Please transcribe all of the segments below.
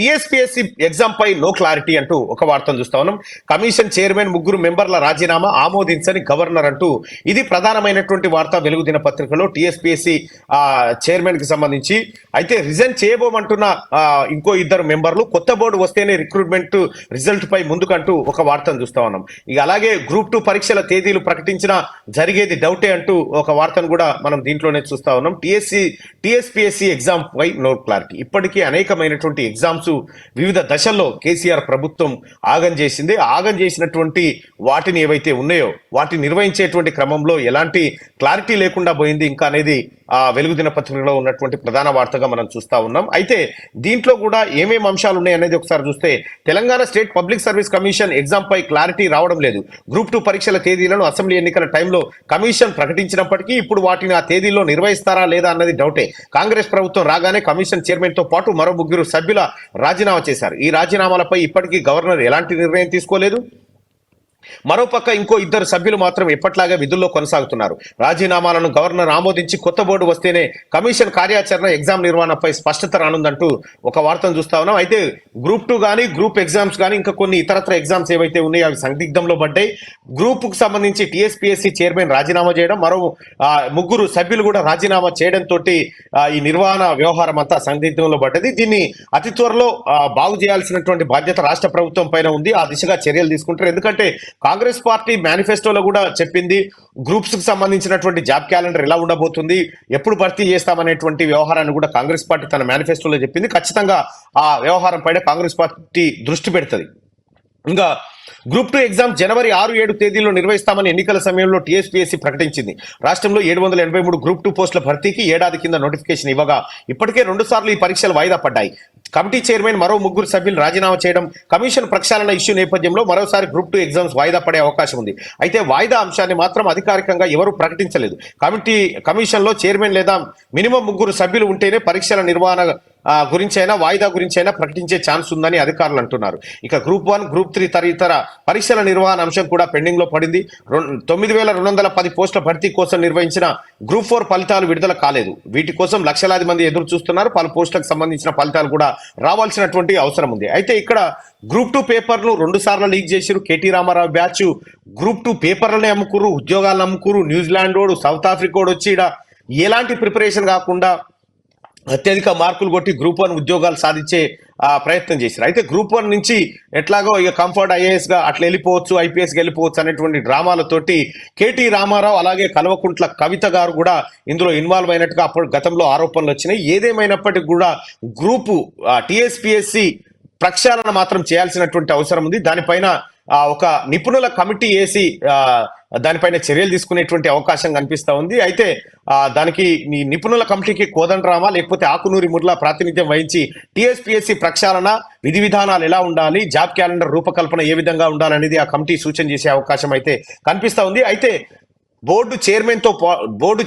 TSPSC exam పై no clarity అంటూ ఒక వార్తను చూస్తా ఉన్నాం. కమిషన్ చైర్మన్ 3 మెంబర్ల రాజీనామా ఆమోదించని గవర్నర్ అంటూ ఇది ప్రధానమైనటువంటి వార్త వెలుగు దినపత్రికలో. టీఎస్పీఎస్సీ చైర్మన్ కి సంబంధించి అయితే రిజైన్ చేయబోమంటున్న ఇంకో 2 మెంబర్లు కొత్త బోర్డు వస్తేనే రిక్రూట్మెంట్ రిజల్ట్ పై ముందుకంటూ ఒక వార్తను చూస్తా ఉన్నాం. ఇక అలాగే గ్రూప్ 2 పరీక్షల తేదీలు ప్రకటించిన జరిగేది డౌటే అంటూ ఒక వార్తను కూడా మనం దీంట్లోనే చూస్తా ఉన్నాం. టీఎస్పీఎస్సీ ఎగ్జామ్ పై నో క్లారిటీ. ఇప్పటికీ అనేకమైనటువంటి ఎగ్జామ్స్ వివిధ దశల్లో కేసీఆర్ ప్రభుత్వం ఆగం చేసింది. ఆగం చేసినటువంటి వాటిని ఏవైతే ఉన్నాయో వాటిని నిర్వహించేటువంటి క్రమంలో ఎలాంటి క్లారిటీ లేకుండా పోయింది ఇంకా అనేది వెలుగు దినపత్రికలో ఉన్నటువంటి ప్రధాన వార్తగా మనం చూస్తా ఉన్నాం. అయితే దీంట్లో కూడా ఏమేమి అంశాలు ఉన్నాయి అనేది ఒకసారి చూస్తే Telangana state public service commission exam పై క్లారిటీ రావడం లేదు. గ్రూప్ 2 పరీక్షల తేదీలను అసెంబ్లీ ఎన్నికల టైంలో కమిషన్ ప్రకటించినప్పటికీ ఇప్పుడు వాటిని ఆ తేదీల్లో నిర్వహిస్తారా లేదా అన్నది డౌటే. కాంగ్రెస్ ప్రభుత్వం రాగానే కమిషన్ చైర్మన్ తో పాటు మరో 3 సభ్యుల రాజీనామా చేశారు. ఈ రాజీనామాలపై ఇప్పటికీ గవర్నర్ ఎలాంటి నిర్ణయం తీసుకోలేదు. మరోపక్క ఇంకో 2 సభ్యులు మాత్రం ఎప్పట్లాగే విధుల్లో కొనసాగుతున్నారు. రాజీనామాలను గవర్నర్ ఆమోదించి కొత్త బోర్డు వస్తేనే కమిషన్ కార్యాచరణ ఎగ్జామ్ నిర్వహణపై స్పష్టత రానుందంటూ ఒక వార్తను చూస్తా ఉన్నాం. అయితే గ్రూప్ 2 కానీ గ్రూప్ ఎగ్జామ్స్ కానీ ఇంకా కొన్ని ఇతరత్ర ఎగ్జామ్స్ ఏవైతే ఉన్నాయో అవి సందిగ్ధంలో పడ్డాయి. గ్రూప్ కు సంబంధించి టీఎస్పీఎస్సీ చైర్మన్ రాజీనామా చేయడం, మరో 3 సభ్యులు కూడా రాజీనామా చేయడంతో ఈ నిర్వహణ వ్యవహారం అంతా సందిగ్ధంలో పడ్డది. దీన్ని అతి త్వరలో బాగు చేయాల్సినటువంటి బాధ్యత రాష్ట్ర ప్రభుత్వం పైన ఉంది. ఆ దిశగా చర్యలు తీసుకుంటారు. ఎందుకంటే కాంగ్రెస్ పార్టీ మేనిఫెస్టోలో కూడా చెప్పింది గ్రూప్స్ కి సంబంధించినటువంటి జాబ్ క్యాలెండర్ ఎలా ఉండబోతుంది, ఎప్పుడు భర్తీ చేస్తామనేటువంటి వ్యవహారాన్ని కూడా కాంగ్రెస్ పార్టీ తన మేనిఫెస్టోలో చెప్పింది. ఖచ్చితంగా ఆ వ్యవహారం పైన కాంగ్రెస్ పార్టీ దృష్టి పెడుతుంది. ఇంకా గ్రూప్ 2 ఎగ్జామ్ జనవరి 6-7 తేదీల్లో నిర్వహిస్తామని ఎన్నికల సమయంలో టీఎస్పీఎస్సీ ప్రకటించింది. రాష్ట్రంలో 783 గ్రూప్ 2 పోస్టుల భర్తీకి ఏడాది కింద నోటిఫికేషన్ ఇవ్వగా ఇప్పటికే 2 సార్లు ఈ పరీక్షలు వాయిదా పడ్డాయి. కమిటీ చైర్మన్ మరో 3 సభ్యులు రాజీనామా చేయడం, కమిషన్ ప్రక్షాళన ఇష్యూ నేపథ్యంలో మరోసారి గ్రూప్ 2 ఎగ్జామ్స్ వాయిదా పడే అవకాశం ఉంది. అయితే వాయిదా అంశాన్ని మాత్రం అధికారికంగా ఎవరూ ప్రకటించలేదు. కమిషన్లో చైర్మన్ లేదా మినిమం 3 సభ్యులు ఉంటేనే పరీక్షల నిర్వహణ గురించైనా వాయిదా గురించైనా ప్రకటించే ఛాన్స్ ఉందని అధికారులు అంటున్నారు. ఇక గ్రూప్ 1, గ్రూప్ 3 తదితర పరీక్షల నిర్వహణ అంశం కూడా పెండింగ్ లో పడింది. 9210 పోస్టుల భర్తీ కోసం నిర్వహించిన గ్రూప్ 4 ఫలితాలు విడుదల కాలేదు. వీటి కోసం లక్షలాది మంది ఎదురు చూస్తున్నారు. పలు పోస్టులకు సంబంధించిన ఫలితాలు కూడా రావాల్సినటువంటి అవసరం ఉంది. అయితే ఇక్కడ గ్రూప్ 2 పేపర్లు 2 సార్లు లీక్ చేశారు. కేటీ రామారావు బ్యాచ్ గ్రూప్ 2 పేపర్లనే అమ్ముకురు, ఉద్యోగాలను అమ్ముకురు. న్యూజిలాండ్ వాడు, సౌత్ ఆఫ్రికా వాడు వచ్చి ఎలాంటి ప్రిపరేషన్ కాకుండా అత్యధిక మార్కులు కొట్టి గ్రూప్ 1 ఉద్యోగాలు సాధించే ప్రయత్నం చేశారు. అయితే గ్రూప్ 1 నుంచి ఎట్లాగో ఇక కంఫర్ట్ ఐఏఎస్ గా అట్లా వెళ్ళిపోవచ్చు, ఐపీఎస్కి వెళ్ళిపోవచ్చు అనేటువంటి డ్రామాలతోటి కేటీ రామారావు అలాగే కల్వకుంట్ల కవిత గారు కూడా ఇందులో ఇన్వాల్వ్ అయినట్టుగా అప్పుడు గతంలో ఆరోపణలు వచ్చినాయి. ఏదేమైనప్పటికీ కూడా గ్రూపు టీఎస్పీఎస్సీ ప్రక్షాళన మాత్రం చేయాల్సినటువంటి అవసరం ఉంది. దానిపైన ఒక నిపుణుల కమిటీ వేసి దానిపైన చర్యలు తీసుకునేటువంటి అవకాశం కనిపిస్తా ఉంది. అయితే దానికి నిపుణుల కమిటీకి కోదండరామా లేకపోతే ఆకునూరి ముర్లా ప్రాతినిధ్యం వహించి టీఎస్పీఎస్సీ ప్రక్షాళన విధి విధానాలు ఎలా ఉండాలి, జాబ్ క్యాలెండర్ రూపకల్పన ఏ విధంగా ఉండాలనేది ఆ కమిటీ సూచన చేసే అవకాశం అయితే కనిపిస్తా ఉంది. అయితే బోర్డు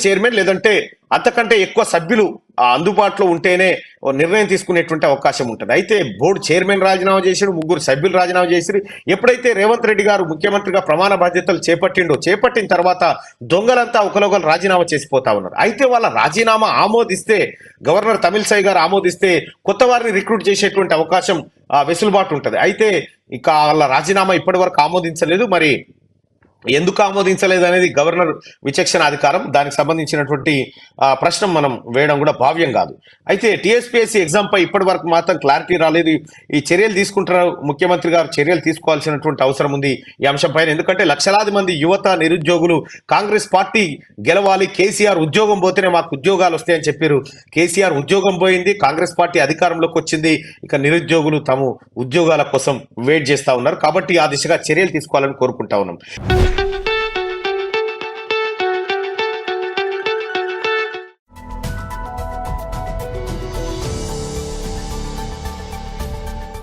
చైర్మన్ లేదంటే అంతకంటే ఎక్కువ సభ్యులు అందుబాటులో ఉంటేనే నిర్ణయం తీసుకునేటువంటి అవకాశం ఉంటుంది. అయితే బోర్డు చైర్మన్ రాజీనామా చేసాడు, 3 సభ్యులు రాజీనామా చేసి ఎప్పుడైతే రేవంత్ రెడ్డి గారు ముఖ్యమంత్రిగా ప్రమాణ బాధ్యతలు చేపట్టిన తర్వాత దొంగలంతా ఒకరొకరు రాజీనామా చేసిపోతా ఉన్నారు. అయితే వాళ్ళ రాజీనామా ఆమోదిస్తే, గవర్నర్ తమిళిసై గారు ఆమోదిస్తే కొత్త వారిని రిక్రూట్ చేసేటువంటి అవకాశం వెసులుబాటు ఉంటుంది. అయితే ఇక వాళ్ళ రాజీనామా ఇప్పటి వరకు ఆమోదించలేదు. మరి ఎందుకు ఆమోదించలేదు అనేది గవర్నర్ విచక్షణ అధికారం. దానికి సంబంధించినటువంటి ప్రశ్న మనం వేయడం కూడా భావ్యం కాదు. అయితే టీఎస్పీఎస్సీ ఎగ్జామ్ పై ఇప్పటి వరకు మాత్రం క్లారిటీ రాలేదు. ఈ చర్యలు తీసుకుంటున్నారు, ముఖ్యమంత్రి గారు చర్యలు తీసుకోవాల్సినటువంటి అవసరం ఉంది ఈ అంశం పైన. ఎందుకంటే లక్షలాది మంది యువత నిరుద్యోగులు కాంగ్రెస్ పార్టీ గెలవాలి, కేసీఆర్ ఉద్యోగం పోతేనే మాకు ఉద్యోగాలు వస్తాయని చెప్పారు. కేసీఆర్ ఉద్యోగం పోయింది, కాంగ్రెస్ పార్టీ అధికారంలోకి వచ్చింది. ఇక నిరుద్యోగులు తమ ఉద్యోగాల కోసం వెయిట్ చేస్తా ఉన్నారు. కాబట్టి ఆ దిశగా చర్యలు తీసుకోవాలని కోరుకుంటా ఉన్నాం.